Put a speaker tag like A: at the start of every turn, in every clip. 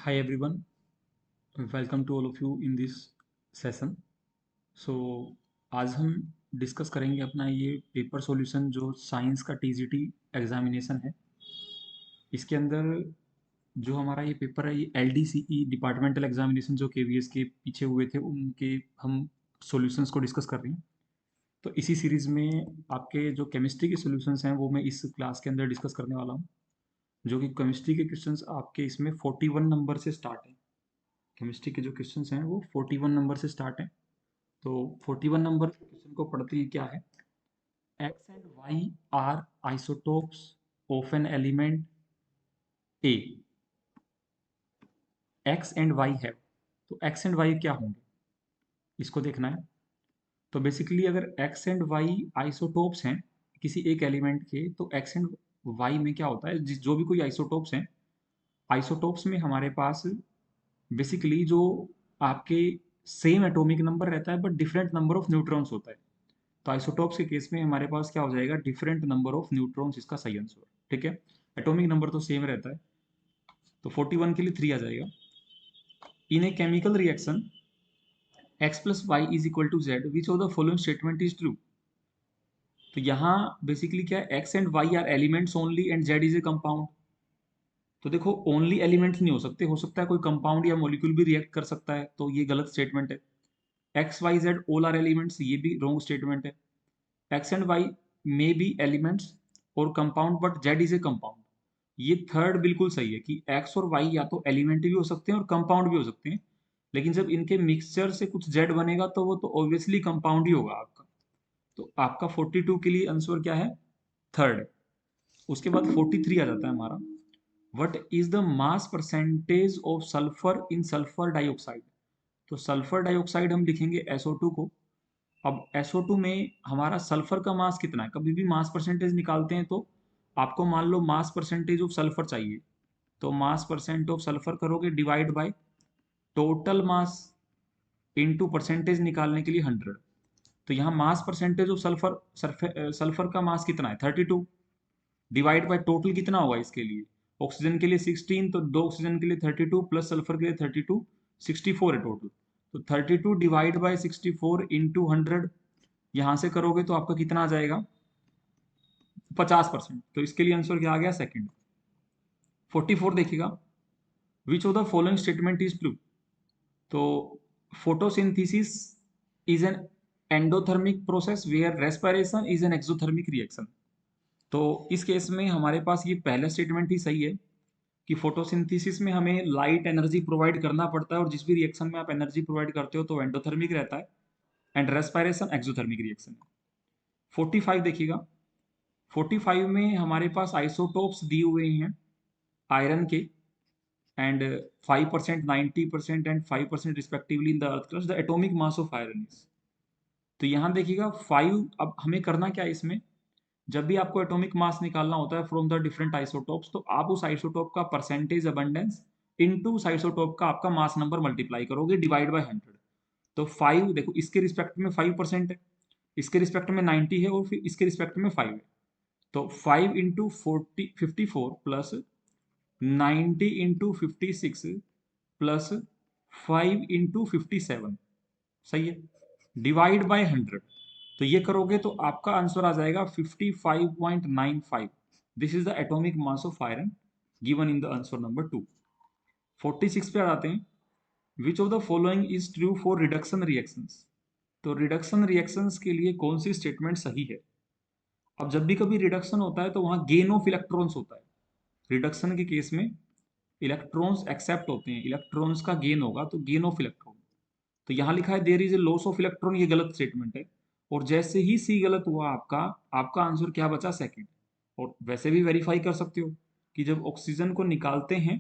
A: Hi everyone, welcome to all of you in this session. So आज हम discuss करेंगे अपना ये पेपर सॉल्यूशन जो साइंस का टीजीटी एग्जामिनेशन है। इसके अंदर जो हमारा ये पेपर है ये एलडीसीई डिपार्टमेंटल एग्जामिनेशन जो केवीएस के पीछे हुए थे उनके हम सॉल्यूशंस को डिस्कस कर रहे हैं। तो इसी सीरीज में आपके जो केमिस्ट्री के सॉल्यूशंस हैं वो मैं इस क्लास के अंदर डिस्कस करने वाला हूँ, जो कि केमिस्ट्री के क्वेश्चंस आपके इसमें 41 नंबर से स्टार्ट है। केमिस्ट्री के जो क्वेश्चंस हैं वो 41 नंबर से स्टार्ट है। तो 41 नंबर क्वेश्चन को पढ़ते हैं। क्या है? X and y are isotopes of an element A. X and y है, तो एक्स एंड वाई क्या होंगे इसको देखना है। तो बेसिकली अगर एक्स एंड वाई आइसोटोप्स हैं किसी एक एलिमेंट के, तो एक्स एंड वाई में क्या होता है, जो भी कोई आइसोटोप्स हैं, आइसोटोप्स में हमारे पास बेसिकली जो आपके सेम एटॉमिक नंबर रहता है but different number of neutrons होता है। तो आइसोटोप्स के केस में हमारे पास क्या हो जाएगा, डिफरेंट नंबर ऑफ न्यूट्रॉन्स, इसका सही आंसर। ठीक है, एटॉमिक नंबर तो सेम रहता है, तो 41 के लिए 3 आ जाएगा। In a chemical reaction x plus y is equal to z which of the following statement is true. तो यहाँ बेसिकली क्या है, x and y are elements only and z is a compound. तो देखो ओनली एलिमेंट्स नहीं हो सकता है कोई कंपाउंड या मॉलिक्यूल भी रिएक्ट कर सकता है, तो ये गलत स्टेटमेंट है। X y z all are elements, ये भी रॉन्ग स्टेटमेंट है। X and y may be elements और compound but z is a compound, ये थर्ड बिल्कुल सही है कि एक्स और वाई या तो एलिमेंट भी हो सकते हैं और कंपाउंड भी हो सकते हैं, लेकिन जब इनके मिक्सचर से कुछ जेड बनेगा तो वो तो ऑब्वियसली कंपाउंड ही होगा आपका। तो आपका 42 के लिए आंसर क्या है, थर्ड। उसके बाद 43 आ जाता है हमारा, what is the mass percentage of sulphur in sulphur dioxide. तो सल्फर डाइऑक्साइड हम लिखेंगे SO2 को। अब SO2 में हमारा सल्फर का मास कितना है, कभी भी मास परसेंटेज निकालते हैं तो आपको मान लो मास परसेंटेज ऑफ सल्फर चाहिए, तो मास परसेंट ऑफ सल्फर करोगे divide by total mass into percentage निकालने के लिए 100। तो यहाँ mass percentage of sulphur sulphur का मास कितना है 32, डिवाइड बाय टोटल कितना होगा इसके लिए, ऑक्सीजन के लिए 16, तो दो ऑक्सीजन के लिए 32 प्लस सल्फर के लिए 32, 64 है टोटल। तो 32 डिवाइड बाय 64 इंटू 100, यहाँ से करोगे तो आपका कितना आ जाएगा 50%। तो इसके लिए आंसर क्या आ गया, सेकंड। 44 देखिएगा, which of the following statement is true. तो photosynthesis is an endothermic process where respiration is an exothermic reaction. तो इस केस में हमारे पास ये पहला स्टेटमेंट ही सही है कि फोटोसिंथेसिस में हमें लाइट एनर्जी प्रोवाइड करना पड़ता है, और जिस भी रिएक्शन में आप एनर्जी प्रोवाइड करते हो तो एंडोथर्मिक रहता है, एंड रेस्पिरेशन एक्सोथर्मिक रिएक्शन है। 45 देखिएगा, 45 में हमारे पास आइसोटोप्स दिए हुए हैं आयरन के, and 5%, 90% and 5% respectively in the earth crust, the atomic mass of iron is. तो यहाँ देखिएगा 5, अब हमें करना क्या है इसमें, जब भी आपको एटॉमिक मास निकालना होता है फ्रॉम द डिफरेंट आइसोटोप्स, तो आप उस आइसोटोप का परसेंटेज अबंडेंस इनटू उस आइसोटोप का आपका मास नंबर मल्टीप्लाई करोगे डिवाइड बाय 100। तो 5 देखो, इसके रिस्पेक्ट में 5% है, इसके रिस्पेक्ट में 90 है, और फिर इसके रिस्पेक्ट में 5 है। तो 5 into 54 plus 90 into 56 plus 5 into 57, सही है, डिवाइड बाय 100। तो ये करोगे तो आपका आंसर आ जाएगा 55.95। This is the atomic mass of iron given in the answer number 2। 46 पे आ जाते हैं, which of the following is true for reduction reactions. तो रिडक्शन रिएक्शंस के लिए कौन सी स्टेटमेंट सही है। अब जब भी कभी रिडक्शन होता है तो वहां गेन ऑफ इलेक्ट्रॉन्स होता है। रिडक्शन के केस में इलेक्ट्रॉन्स एक्सेप्ट होते हैं, इलेक्ट्रॉन्स का गेन होगा, तो गेन ऑफ इलेक्ट्रॉन। तो यहाँ लिखा है there is a loss of electron, ये गलत स्टेटमेंट है। और जैसे ही सी गलत हुआ आपका, आपका आंसर क्या बचा, सेकंड। और वैसे भी वेरीफाई कर सकते हो कि जब ऑक्सीजन को निकालते हैं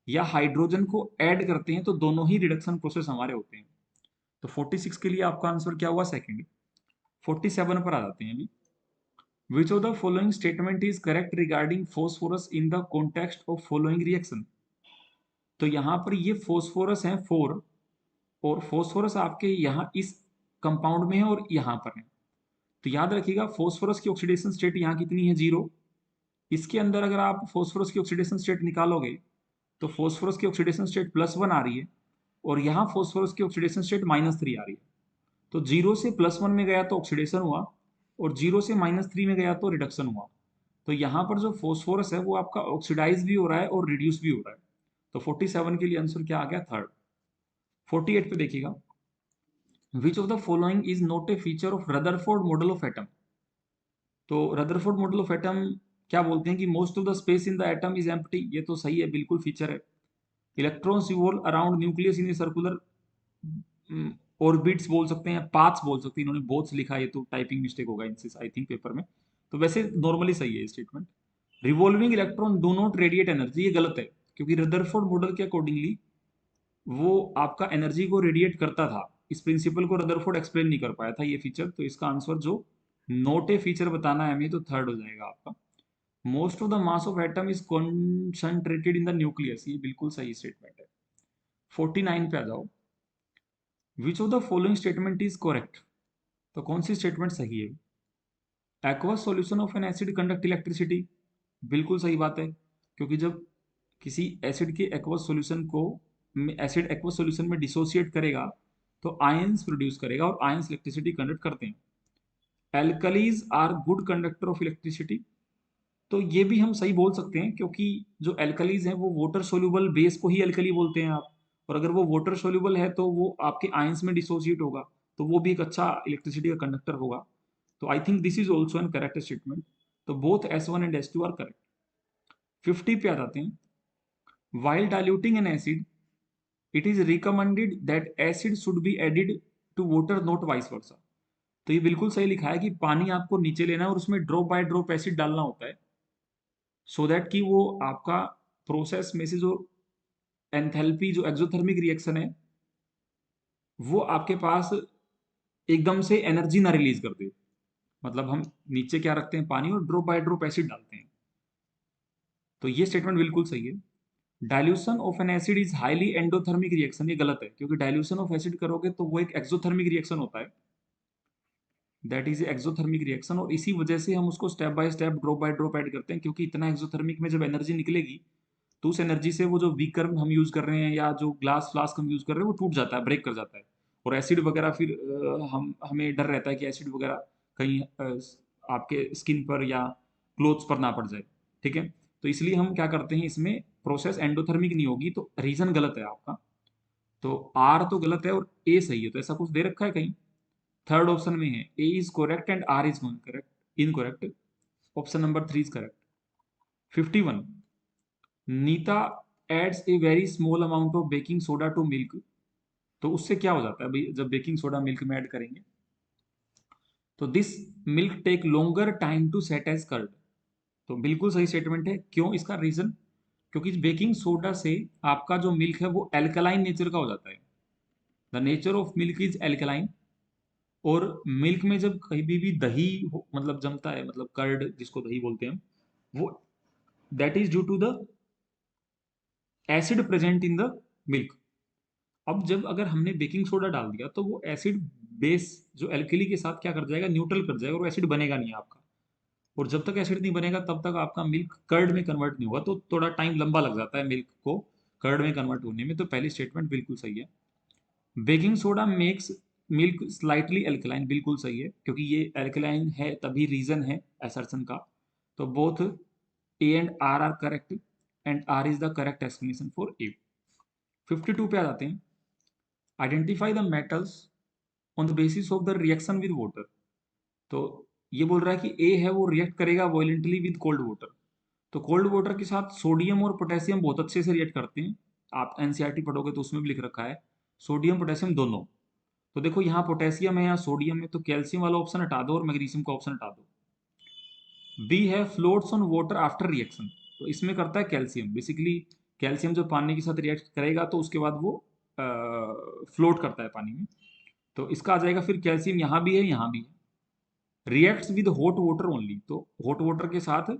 A: या हाइड्रोजन को ऐड करते हैं तो दोनों ही रिडक्शन प्रोसेस हमारे होते हैं। तो 46 के लिए आपका आंसर क्या हुआ, सेकंड। 47 पर आ जाते हैं अभी, विच of the following statement is correct regarding phosphorus in the context of following reaction. तो यहाँ पर ये फोस्फोरस है 4, और फोस्फोरस आपके यहाँ इस कंपाउंड में है और यहाँ पर है। तो याद रखिएगा फोस्फोरस की ऑक्सीडेशन स्टेट यहाँ कितनी है, 0। इसके अंदर अगर आप फोस्फोरस की ऑक्सीडेशन स्टेट निकालोगे तो फॉस्फोरस की ऑक्सीडेशन स्टेट +1 आ रही है और यहाँ फॉस्फोरस की ऑक्सीडेशन स्टेट -3 आ रही है। तो 0 से +1 में गया तो ऑक्सीडेशन हुआ और 0 से -3 में गया तो रिडक्शन हुआ। तो यहाँ पर जो फॉस्फोरस है वो आपका ऑक्सीडाइज भी हो रहा है और रिड्यूस भी हो रहा है। तो 47 के लिए आंसर क्या आ गया? थर्ड। 48 पे देखिएगा, which of the following is not a feature of Rutherford model of atom. तो रदरफोर्ड मॉडल ऑफ एटम क्या बोलते हैं कि most of the space in the atom is empty. ये तो सही है, बिल्कुल फीचर है। Electrons revolve around nucleus in a circular orbits बोल सकते हैं, पाथ्स बोल सकते हैं। इन्होंने बोथ्स लिखा है तो टाइपिंग मिस्टेक होगा इनसे आई थिंक पेपर में। तो वैसे नॉर्मली सही है statement. Revolving electron do not radiate energy, ये गलत है क्योंकि रदरफोर्ड मॉडल के अकॉर्डिंगली वो आपका एनर्जी को रेडिएट करता था। इस प्रिंसिपल को रदरफोर्ड एक्सप्लेन नहीं कर पाया था ये फीचर। तो इसका आंसर जो नोट ए फीचर बताना है हमें तो थर्ड हो जाएगा आपका। Most of the mass of atom is concentrated in the nucleus, ये बिल्कुल सही स्टेटमेंट है। 49 पे आ जाओ, विच of the following statement is correct. तो कौन सी स्टेटमेंट सही है? Aqueous solution of N acid conduct electricity, बिल्कुल सही बात है क्योंकि जब किसी एसिड के एक्वस सॉल्यूशन को एसिड एक्वस सॉल्यूशन में डिसोसिएट करेगा तो आयंस प्रोड्यूस करेगा और आयंस इलेक्ट्रिसिटी कंडक्ट करते हैं। Alkalis are good conductor of electricity, तो ये भी हम सही बोल सकते हैं क्योंकि जो एल्कलीज हैं वो वाटर सोल्यूबल बेस को ही एल्कली बोलते हैं आप। और अगर वो वाटर सोल्यूबल है तो वो आपके आयंस में डिसोसिएट होगा, तो वो भी एक अच्छा इलेक्ट्रिसिटी का कंडक्टर होगा। तो I think this is also an correct statement. तो both S1 and S2 are correct. 50 पे आ जाते हैं, while diluting an acid it is recommended that acid should be added to water not vice versa. तो ये बिल्कुल सही लिखा है कि पानी आपको नीचे लेना है और उसमें ड्रॉप बाय ड्रॉप एसिड डालना होता है सो दैट कि वो आपका प्रोसेस में से जो एंथैल्पी जो एक्सोथर्मिक रिएक्शन है वो आपके पास एकदम से एनर्जी ना रिलीज कर दे। मतलब हम नीचे क्या रखते हैं, पानी और ड्रॉप बाय ड्रॉप एसिड डालते हैं। तो ये स्टेटमेंट बिल्कुल सही है। Dilution of N acid is highly endothermic reaction, ये गलत है क्योंकि डाइल्यूशन ऑफ एसिड करोगे तो वो एक एक्सोथर्मिक रिएक्शन होता है, दैट इज एक्सोथर्मिक रिएक्शन। और इसी वजह से हम उसको step by step drop by drop add करते हैं क्योंकि इतना एक्सोथर्मिक में जब एनर्जी निकलेगी तो उस एनर्जी से वो जो बीकर हम यूज कर रहे हैं या जो ग्लास फ्लास्क हम यूज कर रहे हैं वो टूट जाता है, ब्रेक कर जाता है। और एसिड वगैरह फिर हमें डर रहता है कि एसिड वगैरह कहीं आपके स्किन पर या क्लोथ्स पर ना पड़ जाए। ठीक है, तो इसलिए हम क्या करते हैं, इसमें प्रोसेस एंडोथर्मिक नहीं होगी। तो रीजन गलत है आपका। तो आर तो गलत है और ए सही है। तो ऐसा कुछ दे रखा है कहीं? थर्ड ऑप्शन में है A is correct and R is correct incorrect. Option number 3 is correct. 51, Nita adds a very small amount of baking soda to milk. तो उससे क्या हो जाता है भाई जब बेकिंग सोडा मिल्क में ऐड करेंगे? तो this milk take longer time to set as curd. तो बिल्कुल सही स्टेटमेंट है। क्यों? इसका रीजन क्योंकि बेकिंग सोडा से आपका जो मिल्क है वो एल्कलाइन नेचर का हो जाता है। The nature of milk is alkaline. और मिल्क में जब कहीं भी दही मतलब जमता है, मतलब कर्ड जिसको दही बोलते हैं हम, वो that is due to the acid present in the milk. अब जब अगर हमने बेकिंग सोडा डाल दिया तो वो एसिड बेस जो एल्कली के साथ क्या कर जाएगा, न्यूट्रल कर जाएगा और एसिड बनेगा नहीं आपका। और जब तक एसिड नहीं बनेगा तब तक आपका मिल्क कर्ड में कन्वर्ट नहीं होगा। तो थोड़ा टाइम लंबा लग जाता है मिल्क को कर्ड में कन्वर्ट होने में। तो पहली स्टेटमेंट बिल्कुल सही है। Baking soda makes milk slightly alkaline, बिल्कुल सही है क्योंकि ये एल्कलाइन है तभी रीजन है असर्शन का। तो both A and R correct and R is the correct explanation for A. 52 पे आ जाते हैं, identify the metals on the basis of the reaction with water. तो ये बोल रहा है कि ए है वो रिएक्ट करेगा वॉयलेंटली विद कोल्ड वाटर। तो कोल्ड वाटर के साथ सोडियम और पोटेशियम बहुत अच्छे से रिएक्ट करते हैं। आप एनसीईआरटी पढ़ोगे तो उसमें भी लिख रखा है सोडियम पोटेशियम दोनों। तो देखो यहाँ पोटेशियम है या सोडियम है, तो कैल्शियम वाला ऑप्शन हटा दो और मैग्नीशियम का ऑप्शन हटा दो। बी है floats on water after reaction. तो इसमें करता है कैल्शियम। बेसिकली कैल्शियम जब पानी के साथ रिएक्ट करेगा तो उसके बाद वो फ्लोट करता है पानी में। तो इसका आ जाएगा फिर कैल्शियम, यहाँ भी है यहाँ भी है। Reacts with hot water only, तो हॉट वाटर के साथ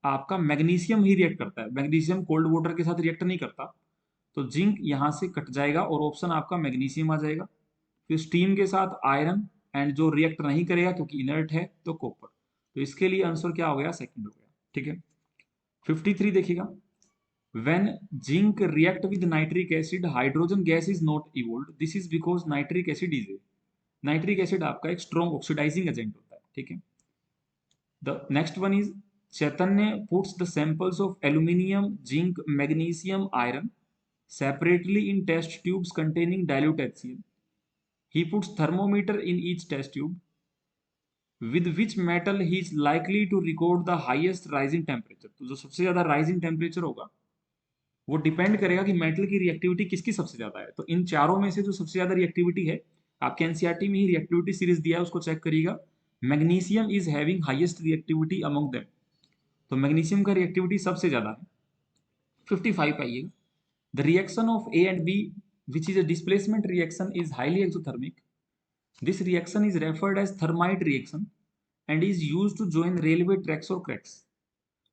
A: आपका मैग्नीशियम ही रिएक्ट करता है, मैग्नीशियम कोल्ड वाटर के साथ रिएक्ट नहीं करता। तो जिंक यहाँ से कट जाएगा और ऑप्शन आपका मैग्नीशियम आ जाएगा। फिर स्टीम के साथ आयरन एंड जो रिएक्ट नहीं करेगा क्योंकि इनर्ट है तो कॉपर। तो इसके लिए आंसर क्या हो गया? सेकंड हो गया। ठीक है, 53 देखिएगा, When zinc react with nitric acid, hydrogen gas is not evolved. This is because nitric acid is a nitric acid आपका एक स्ट्रॉन्ग ऑक्सीडाइजिंग एजेंट होता है, ठीक है। The next one is Chaitanya puts the samples of aluminium, zinc, magnesium, iron separately in test tubes containing dilute HCl. He puts thermometer in each test tube, with which metal he is likely to record the highest rising temperature. तो जो सबसे ज्यादा rising temperature होगा वो depend करेगा कि metal की reactivity किसकी सबसे ज्यादा है। तो इन चारों में से जो सबसे ज्यादा रिएक्टिविटी है, आपके एनसीईआरटी में ही रिएक्टिविटी सीरीज दिया है, उसको चेक करिएगा। Magnesium is having highest reactivity among them, तो मैग्नीशियम का रिएक्टिविटी सबसे ज्यादा है, 55 पे आइएगा। The reaction of A and B which is a displacement reaction is highly exothermic. This reaction is referred as thermite reaction and is use to join railway tracks और cracks.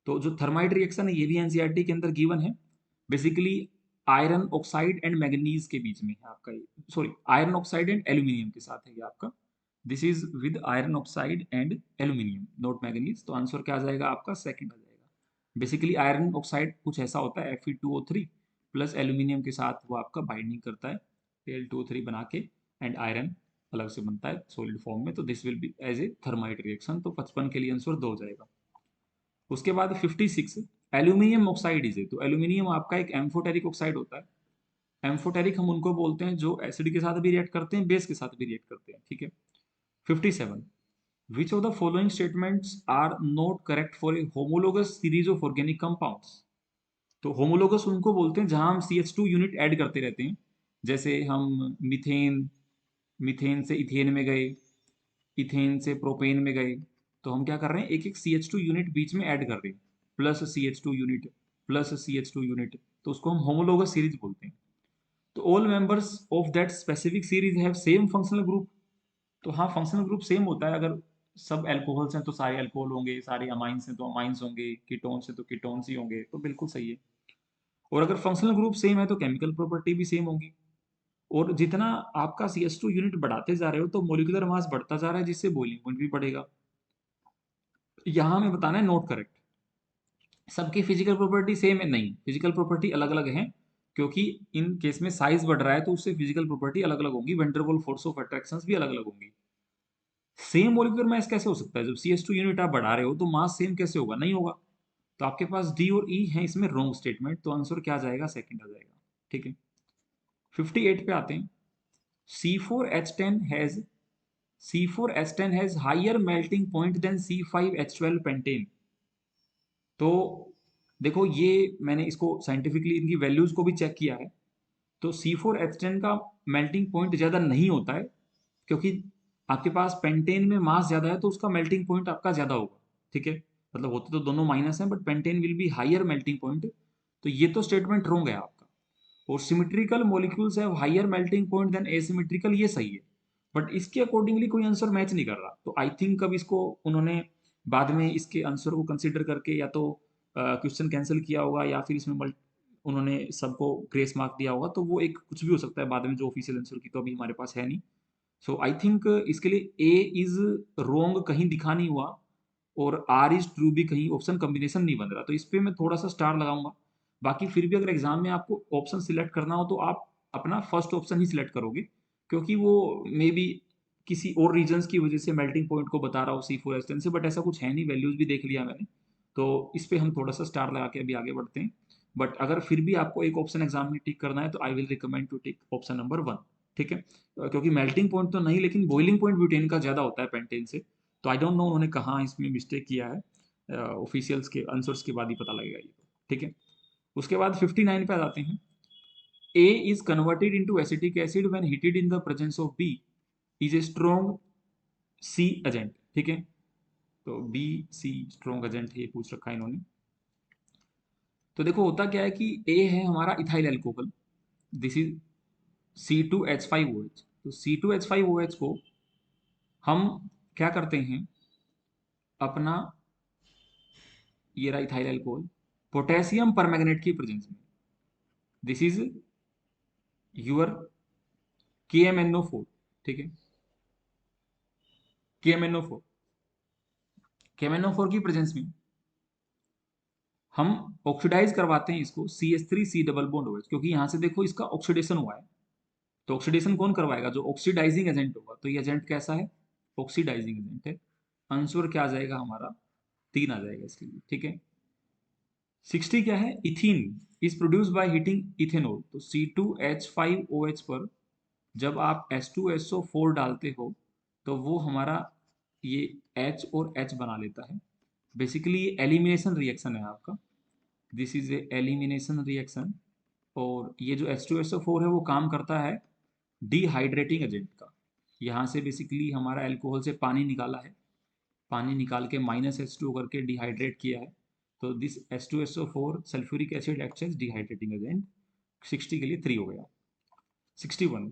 A: तो जो thermite reaction है ये भी NCERT के अंदर given है। Basically iron oxide and manganese के बीच में है आपका, sorry iron oxide and aluminium के साथ है ये आपका। This is with iron oxide and aluminium not manganese. तो आंसर क्या आ जाएगा आपका, सेकंड आ जाएगा। बेसिकली आयरन ऑक्साइड कुछ ऐसा होता है Fe2O3 प्लस एल्यूमिनियम के साथ वो आपका बाइंडिंग करता है Al2O3 बना के, एंड आयरन अलग से बनता है सॉलिड फॉर्म में। तो this will be as a thermite reaction. तो 55 के लिए आंसर 2 हो जाएगा। उसके बाद 56 एल्यूमिनियम ऑक्साइड इज, तो एल्यूमिनियम आपका एक एम्फोटेरिक ऑक्साइड होता है। एम्फोटेरिक हम उनको बोलते हैं जो एसिड के साथ भी रिएक्ट करते हैं, बेस के साथ भी रिएक्ट करते हैं, ठीक है। 57 which of the following statements are not correct for a homologous series of organic compounds. तो होमोलोगस उनको बोलते हैं जहां हम CH2 यूनिट ऐड करते रहते हैं। जैसे हम मीथेन, मीथेन से इथेन में गए, इथेन से प्रोपेन में गए, तो हम क्या कर रहे हैं, एक एक CH2 यूनिट बीच में ऐड कर रहे हैं, plus CH2 unit, plus CH2 unit, तो उसको हम होमोलोगस सीरीज बोलते हैं। तो all members of that specific series have same functional group. तो हाँ, फंक्शनल ग्रुप सेम होता है। अगर सब एल्कोहल्स हैं तो सारे एल्कोहल होंगे, सारे अमाइंस हैं तो अमाइंस होंगे, कीटोन्स हैं तो कीटोन्स ही होंगे, तो बिल्कुल सही है। और अगर फंक्शनल ग्रुप सेम है तो केमिकल प्रॉपर्टी भी सेम होगी। और जितना आपका CH2 यूनिट बढ़ाते जा रहे हो तो मोलिकुलर मास बढ़ता जा रहा है, जिससे बॉइलिंग पॉइंट भी बढ़ेगा। यहाँ हमें बताना है नोट करेक्ट। सबकी फिजिकल प्रॉपर्टी सेम है? नहीं, फिजिकल प्रॉपर्टी अलग अलग है, क्योंकि इन केस में साइज बढ़ रहा है तो उससे फिजिकल प्रॉपर्टी अलग अलग होंगी, वेंडरवॉल फोर्स ऑफ अट्रैक्शन भी अलग अलग होंगी। सेम मोलिकुलर मास कैसे हो सकता है? जब CH2 यूनिट आप बढ़ा रहे हो तो मास सेम कैसे होगा? नहीं होगा। तो आपके पास डी और ई है इसमें रॉन्ग स्टेटमेंट, तो आंसर क्या आ जाएगा, सेकंड आ जाएगा, ठीक है। 58 पे आते हैं। C4H10 has C4H10 has higher melting point than C5H12 pentane. तो देखो, ये मैंने इसको साइंटिफिकली इनकी वैल्यूज को भी चेक किया है। तो C4H10 का मेल्टिंग पॉइंट ज़्यादा नहीं होता है, क्योंकि आपके पास पेंटेन में मास ज़्यादा है तो उसका मेल्टिंग पॉइंट आपका ज़्यादा होगा, ठीक है। मतलब होते तो दोनों माइनस हैं, but pentane will be higher melting point. तो ये तो स्टेटमेंट रॉन्ग है आपका। और symmetrical molecules have higher melting point than asymmetrical, ये सही है। बट इसके अकॉर्डिंगली कोई आंसर मैच नहीं कर रहा। तो आई थिंक अब इसको उन्होंने बाद में इसके आंसर को कंसिडर करके या तो क्वेश्चन कैंसिल किया होगा, या फिर इसमें उन्होंने सबको ग्रेस मार्क दिया होगा। तो वो एक कुछ भी हो सकता है बाद में, जो ऑफिशियल आंसर की तो अभी हमारे पास है नहीं। सो आई थिंक इसके लिए ए इज रोंग कहीं दिखा नहीं हुआ, और आर इज ट्रू भी कहीं ऑप्शन कॉम्बिनेशन नहीं बन रहा। तो इस पे मैं थोड़ा सा स्टार लगाऊंगा। बाकी फिर भी अगर एग्जाम में आपको ऑप्शन सिलेक्ट करना हो तो आप अपना फर्स्ट ऑप्शन ही सिलेक्ट करोगे, क्योंकि वो मे बी किसी और रीजंस की वजह से मेल्टिंग पॉइंट को बता रहा हो C4H10 से, बट ऐसा कुछ है नहीं, वैल्यूज भी देख लिया मैंने। तो इस पे हम थोड़ा सा स्टार लगा के अभी आगे बढ़ते हैं। बट अगर फिर भी आपको एक ऑप्शन एग्जाम में टिक करना है तो I will recommend to tick option number 1, ठीक है। क्योंकि मेल्टिंग पॉइंट तो नहीं, लेकिन बॉइलिंग पॉइंट ब्यूटेन का ज़्यादा होता है पेंटेन से। तो आई डोंट नो उन्होंने कहाँ इसमें मिस्टेक किया है, ऑफिशियल्स के आंसर्स के बाद ही पता लगेगा ये तो, ठीक है। उसके बाद 59 पे आ जाते हैं। A is converted into acetic acid when heated in the presence of B is a strong C agent, ठीक है। तो B C स्ट्रॉन्ग एजेंट है, ये पूछ रखा है इन्होंने। तो देखो होता क्या है कि A है हमारा ethyl alcohol, this is C2H5OH। तो C2H5OH को हम क्या करते हैं, अपना ये रहा इथाइल एल्कोहल, पोटेशियम परमैंगनेट की प्रेजेंस में, दिस इज यूर KMnO4, ठीक है। KMnO4 की प्रेजेंस में हम ऑक्सीडाइज करवाते हैं इसको CH3C डबल बॉन्ड OH, क्योंकि यहाँ से देखो इसका ऑक्सीडेशन हुआ है। तो ऑक्सीडेशन कौन करवाएगा? जो ऑक्सीडाइजिंग एजेंट होगा। तो ये एजेंट कैसा है? ऑक्सीडाइजिंग एजेंट है। आंसर क्या आ जाएगा हमारा? 3 आ जाएगा इसके लिए, ठीक है। 60 क्या है? Ethene is produce by heating ethanol. तो C2H5OH पर जब आप H2SO4 डालते हो तो वो हमारा ये H और H बना लेता है। बेसिकली ये एलिमिनेशन रिएक्शन है आपका। This is a elimination reaction. और ये जो H2SO4 है वो काम करता है डिहाइड्रेटिंग एजेंट का। यहाँ से बेसिकली हमारा अल्कोहल से पानी निकाला है, पानी निकाल के -H2 करके डिहाइड्रेट किया है। तो this H2SO4 sulphuric acid acts as dehydrating agent. 60 के लिए 3 हो गया। 61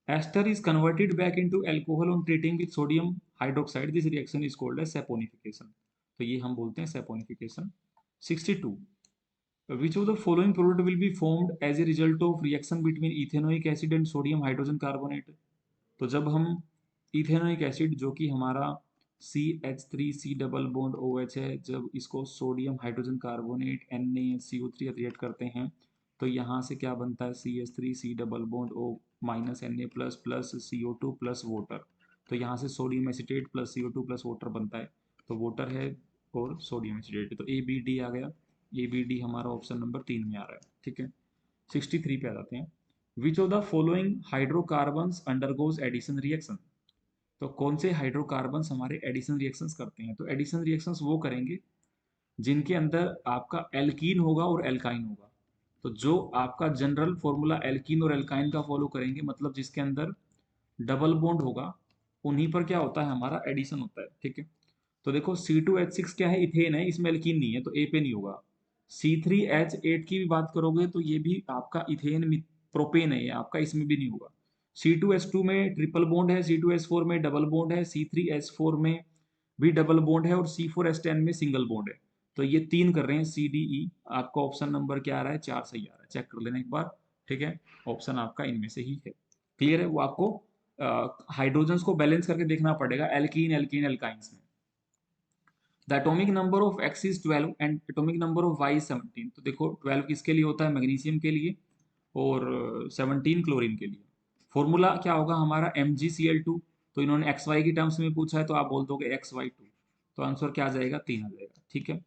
A: ester is converted back into alcohol on treating with sodium hydroxide. This reaction is called as saponification. तो ये हम बोलते हैं saponification. 62 which of the following product will be formed as a result of reaction between ethanoic acid and sodium hydrogen carbonate? तो जब हम ethanoic acid जो कि हमारा CH3C डबल बॉन्ड OH है, जब इसको sodium hydrogen carbonate NaCO3 react करते हैं तो यहाँ से क्या बनता है? CH3C double bond O minus Na plus plus CO2 plus water. तो यहाँ से sodium acetate plus CO2 plus water बनता है। तो वाटर है और सोडियम एसिटेट, तो ABD आ गया। ABD हमारा ऑप्शन नंबर 3 में आ रहा है, ठीक है। 63 पे आ जाते हैं। Which of the following hydrocarbons undergoes addition reaction? तो कौन से हाइड्रोकार्बन्स हमारे एडिशन रिएक्शंस करते हैं? तो एडिशन रिएक्शंस वो करेंगे जिनके अंदर आपका एल्कीन होगा और एल्काइन होगा। तो जो आपका जनरल फॉर्मूला एल्कीन और एल्काइन का फॉलो करेंगे, मतलब जिसके अंदर डबल बॉन्ड होगा, उन्हीं पर क्या होता है? हमारा एडिशन होता है, ठीक है। तो देखो C2H6 क्या है? इथेन है, इसमें एल्कीन नहीं है तो ए पे नहीं होगा। C3H8 की भी बात करोगे तो ये भी आपका इथेन प्रोपेन है, ये आपका इसमें भी नहीं होगा। C2H2 में ट्रिपल बॉन्ड है, C2H4 में डबल बॉन्ड है, C3H4 में भी डबल बॉन्ड है और C4H10 में सिंगल बॉन्ड है। तो ये 3 कर रहे हैं CDE। आपका ऑप्शन नंबर क्या आ रहा है? 4 सही आ रहा है। चेक कर लेना एक बार, ठीक है। ऑप्शन आपका इनमें से ही है। क्लियर है? वो आपको हाइड्रोजन्स को बैलेंस करके देखना पड़ेगा एल्कीन एल्कीन एल्काइंस में। The atomic number of X is 12 and atomic number of Y is 17। तो देखो 12 किसके लिए होता है? मैग्नीशियम के लिए, और 17 क्लोरीन के लिए। फॉर्मूला क्या होगा हमारा? MgCl2। तो इन्होंने XY की टर्म्स में पूछा है तो आप बोल दोगे XY2। तो आंसर क्या आ जाएगा? 3 आ जाएगा, ठीक है।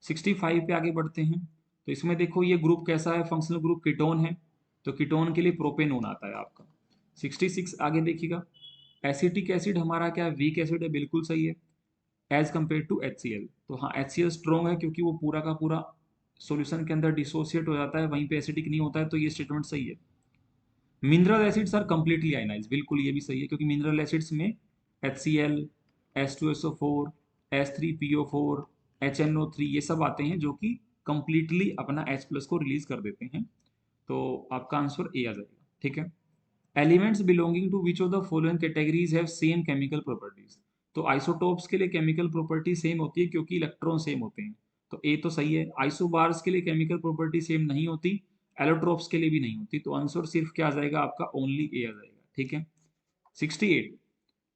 A: 65 पे आगे बढ़ते हैं। तो इसमें देखो ये ग्रुप कैसा है? फंक्शनल ग्रुप कीटोन है। तो कीटोन के लिए प्रोपेनोन आता है आपका। 66 आगे देखिएगा। एसिटिक एसिड हमारा क्या? वीक एसिड है, बिल्कुल सही है, एज कम्पेयर टू HCl। तो हाँ HCl स्ट्रॉन्ग है क्योंकि वो पूरा का पूरा सॉल्यूशन के अंदर डिसोसिएट हो जाता है, वहीं पे एसिडिक नहीं होता है, तो ये स्टेटमेंट सही है। Mineral acids are completely ionise, बिल्कुल ये भी सही है, क्योंकि मिनरल एसिड्स में HCl, H2SO4, H3PO4, HNO3 ये सब आते हैं जो कि कंप्लीटली अपना H प्लस को रिलीज कर देते हैं। तो आपका आंसर ए आ जाएगा, ठीक है। Elements belonging to which of the following categories have same chemical properties. तो आइसोटोप्स के लिए केमिकल प्रॉपर्टी सेम होती है क्योंकि इलेक्ट्रॉन सेम होते हैं। तो ए तो सही है। आइसोबार्स के लिए केमिकल प्रॉपर्टी सेम नहीं होती, एलोट्रोप्स के लिए भी नहीं होती। तो आंसर सिर्फ क्या आ जाएगा आपका? ओनली ए आ जाएगा, ठीक है। 68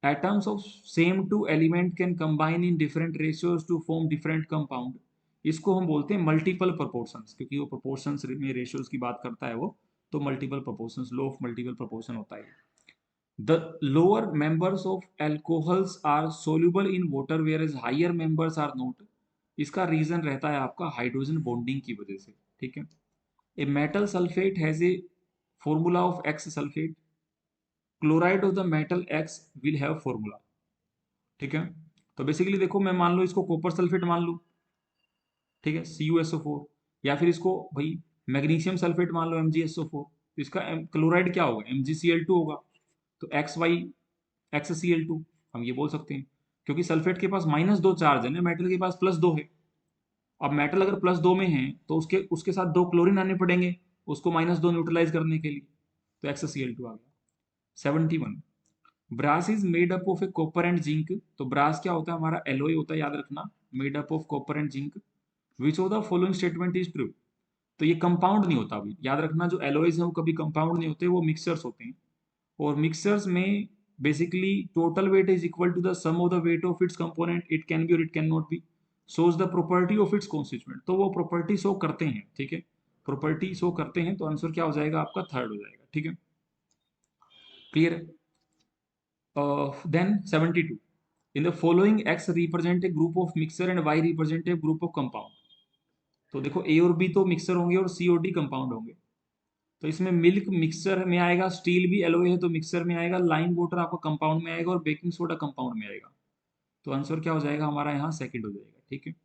A: atoms of same to element can combine in different ratios to form different compound. इसको हम बोलते हैं मल्टीपल प्रोपोर्शंस, क्योंकि वो प्रोपोर्शंस में रेशियोज की बात करता है वो। तो multiple proportions, law of multiple proportion होता है। The lower members of alcohols are soluble in water whereas higher members are not। इसका रीजन रहता है आपका हाइड्रोजन बॉन्डिंग की वजह से, ठीक है। A metal sulphate has a formula of X sulphate. Chloride of the metal X will have formula, ठीक है। तो बेसिकली देखो, मैं मान लो इसको कॉपर सल्फेट मान लूँ, ठीक है, CuSO4, या फिर इसको भाई मैग्नीशियम सल्फेट मान लो MgSO4। तो इसका क्लोराइड क्या होगा? MgCl2 होगा। तो XyXCl2 हम ये बोल सकते हैं, क्योंकि सल्फेट के पास -2 चार्ज है ना, मेटल के पास +2 है। अब मेटल अगर +2 में है तो उसके उसके साथ 2 क्लोरीन आने पड़ेंगे उसको -2 न्यूट्रलाइज करने के लिए। तो XCl2 आ गया। 71 brass is made up of a copper and zinc. तो ब्रास क्या होता है? हमारा एलोय होता है, याद रखना, made up of copper and zinc. Which of the following statement is true? तो ये कंपाउंड नहीं होता। अभी याद रखना, जो एलोइज हैं वो कभी कंपाउंड नहीं होते, वो मिक्सचर्स होते हैं। और मिक्सचर्स में basically total weight is equal to the sum of the weight of its component. It can be or it can not be. Shows the property of its constituent, तो वो property show करते हैं, ठीक है, property show करते हैं, तो answer क्या हो जाएगा आपका थर्ड हो जाएगा, ठीक है, क्लियर है। Then 72, in the following x represent a group of mixer and y represent a group of compound. तो देखो a और b तो मिक्सर होंगे और c और d कंपाउंड होंगे, तो इसमें मिल्क मिक्सर में आएगा, स्टील भी एलोय है तो मिक्सर में आएगा, लाइम वाटर आपका कंपाउंड में आएगा और बेकिंग सोडा कंपाउंड में आएगा, तो आंसर क्या हो जाएगा हमारा यहाँ सेकंड हो जाएगा, ठीक है।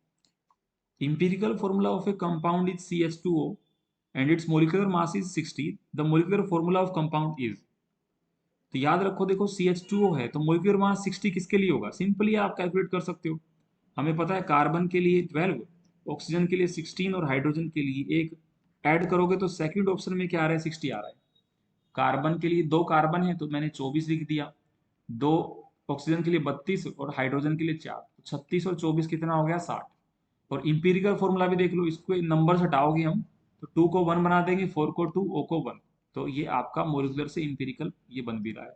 A: Empirical formula of a compound is CH2O and its molecular mass is 60. The molecular formula of compound is, तो याद रखो देखो CH2O है तो मोलिकुलर मास 60 किसके लिए होगा, सिंपली आप कैलकुलेट कर सकते हो, हमें पता है कार्बन के लिए 12, ऑक्सीजन के लिए 16 और हाइड्रोजन के लिए 1, ऐड करोगे तो सेकंड ऑप्शन में क्या आ रहा है 60 आ रहा है। कार्बन के लिए 2 कार्बन है तो मैंने 24 लिख दिया, 2 ऑक्सीजन के लिए 32 और हाइड्रोजन के लिए 4, 36 और 24 कितना हो गया 60। और इंपीरिकल फॉर्मूला भी देख लो, इसको नंबर हटाओगे हम तो 2 को 1 बना देंगे, 4 को 2, O को 1, तो ये आपका मोलिकुलर से इंपीरिकल ये बन भी रहा है,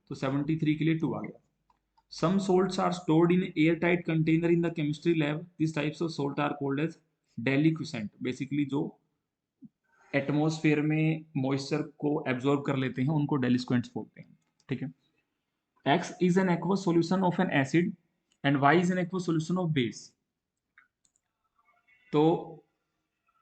A: तो 73 के लिए 2 आ गया। Some salts are stored in air tight container in the chemistry lab, this types of salt are called as deliquescent, basically जो एटमोसफेयर में मॉइस्चर को एब्जॉर्ब कर लेते हैं उनको डेलिक्वेंट्स बोलते हैं, ठीक है। X is an aqueous solution of an acid and Y is an aqueous solution of base, तो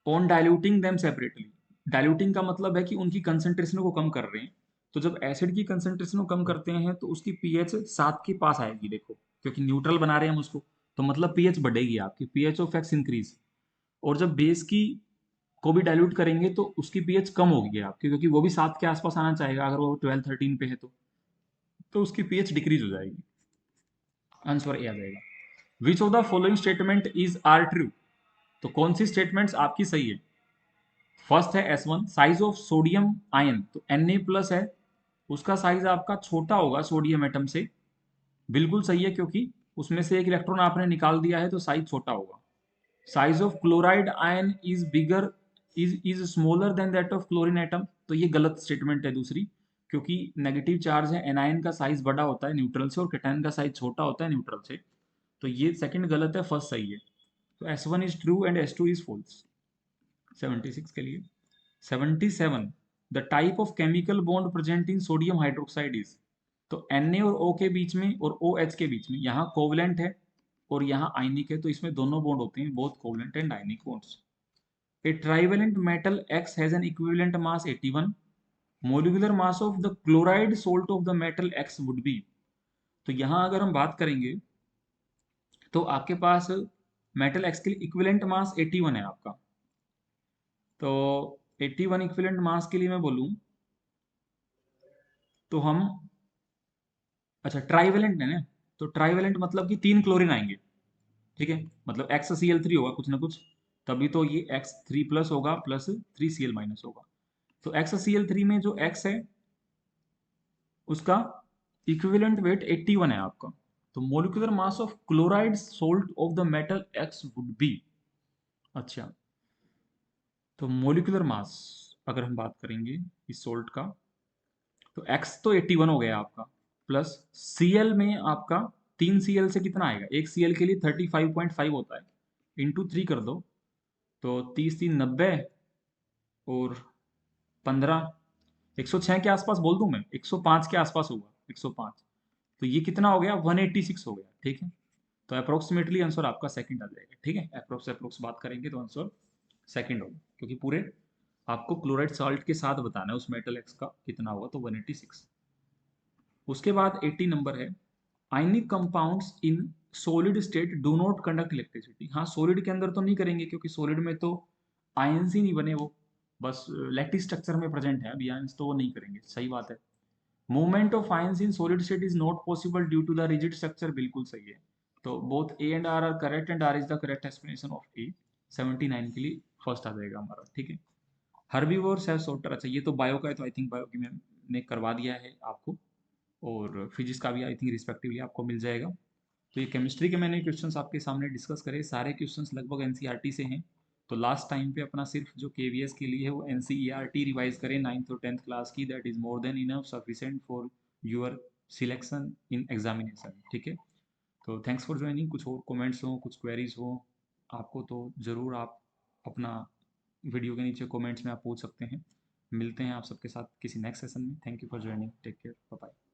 A: on diluting them separately, diluting का मतलब है कि उनकी कंसंट्रेशन को कम कर रहे हैं, तो जब एसिड की कंसंट्रेशन को कम करते हैं तो उसकी पीएच 7 के पास आएगी, देखो क्योंकि न्यूट्रल बना रहे हैं हम उसको, तो मतलब पीएच बढ़ेगी आपकी, पीएच ऑफ एक्स इंक्रीज। और जब बेस की को भी डाइल्यूट करेंगे तो उसकी पीएच कम होगी आपकी, क्योंकि वो भी 7 के आसपास आना चाहेगा, अगर वो 12-13 पे है तो उसकी पीएच डिक्रीज हो जाएगी, आंसर ए आ जाएगा। Which of the following statement is are true, तो कौन सी स्टेटमेंट्स आपकी सही है। फर्स्ट है S1, size of sodium ion, तो Na प्लस है, उसका साइज आपका छोटा होगा सोडियम एटम से, बिल्कुल सही है, क्योंकि उसमें से एक इलेक्ट्रॉन आपने निकाल दिया है तो साइज छोटा होगा। Size of chloride ion is bigger, is smaller than that of chlorine atom, तो ये गलत स्टेटमेंट है दूसरी, क्योंकि नेगेटिव चार्ज है, एनायन का साइज बड़ा होता है न्यूट्रल से और कैटायन का साइज छोटा होता है न्यूट्रल से, तो ये सेकंड गलत है, फर्स्ट सही है, तो S1 is true and S2 is false 76 के लिए। 77, the type of chemical bond present in sodium hydroxide is, तो Na और O के बीच में और OH के बीच में, यहाँ कोवलेंट है और यहाँ आयनिक है, तो इसमें दोनों बॉन्ड होते हैं, both covalent and ionic bonds. A trivalent metal X has an equivalent mass 81, molecular mass of the chloride salt of the metal X would be, तो यहाँ अगर हम बात करेंगे तो आपके पास मेटल X के लिए इक्विवेलेंट मास 81 है आपका, तो 81 इक्विवेलेंट मास के लिए मैं बोलूं तो हम, अच्छा ट्राइवेलेंट है ना, तो ट्राइवेलेंट मतलब कि 3 क्लोरीन आएंगे, ठीक है, मतलब XCl3 होगा कुछ ना कुछ, तभी तो ये X3 प्लस होगा प्लस 3Cl माइनस होगा, तो XCl3 में जो X है उसका इक्विवेलेंट वेट 81 है आपका, तो molecular mass of chloride salt of the metal X would be, अच्छा तो मोलिकुलर मास अगर हम बात करेंगे इस सोल्ट का, तो X तो 81 हो गया आपका, प्लस Cl में आपका 3Cl से कितना आएगा, एक Cl के लिए 35.5 होता है, इंटू 3 कर दो, तो 30 3 90 और 15, 106 के आसपास बोल दूं मैं, 105 के आसपास होगा, 105, तो ये कितना हो गया 186 हो गया, ठीक है, तो अप्रोक्सीमेटली आंसर आपका सेकंड आ जाएगा, ठीक है, अप्रोक्स बात करेंगे तो आंसर सेकंड होगा, क्योंकि पूरे आपको क्लोराइड साल्ट के साथ बताना है उस मेटल एक्स का कितना होगा, तो 186। उसके बाद 80 नंबर है, ionic compounds in solid state do not conduct electricity, हाँ सॉलिड के अंदर तो नहीं करेंगे क्योंकि सॉलिड में तो आयंस ही नहीं बने, वो बस लैटिस स्ट्रक्चर में प्रेजेंट है, अभी आयंस तो वो नहीं करेंगे, सही बात है। Movement of ions in solid state is not possible due to the rigid structure, बिल्कुल सही है, तो both A and R are correct and R is the correct explanation of A, 79 के लिए फर्स्ट आ जाएगा हमारा, ठीक है। हर्बीवोर्स हैव शॉर्टर, अच्छा ये तो बायो का है, तो आई थिंक बायो की मैंने करवा दिया है आपको, और फिजिक्स का भी आई थिंक रिस्पेक्टिवली आपको मिल जाएगा। तो ये केमिस्ट्री के मैंने क्वेश्चंस आपके सामने डिस्कस करे, सारे क्वेश्चंस लगभग एनसीईआरटी से हैं, तो लास्ट टाइम पे अपना सिर्फ जो केवीएस के लिए है वो एनसीईआरटी रिवाइज करें 9th और 10th क्लास की, that is more than enough sufficient for your selection in examination, ठीक है। तो थैंक्स फॉर ज्वाइनिंग, कुछ और कमेंट्स हो कुछ क्वेरीज हो आपको तो ज़रूर आप अपना वीडियो के नीचे कमेंट्स में आप पूछ सकते हैं। मिलते हैं आप सबके साथ किसी नेक्स्ट सेशन में। Thank you for joining. Take care. Bye bye.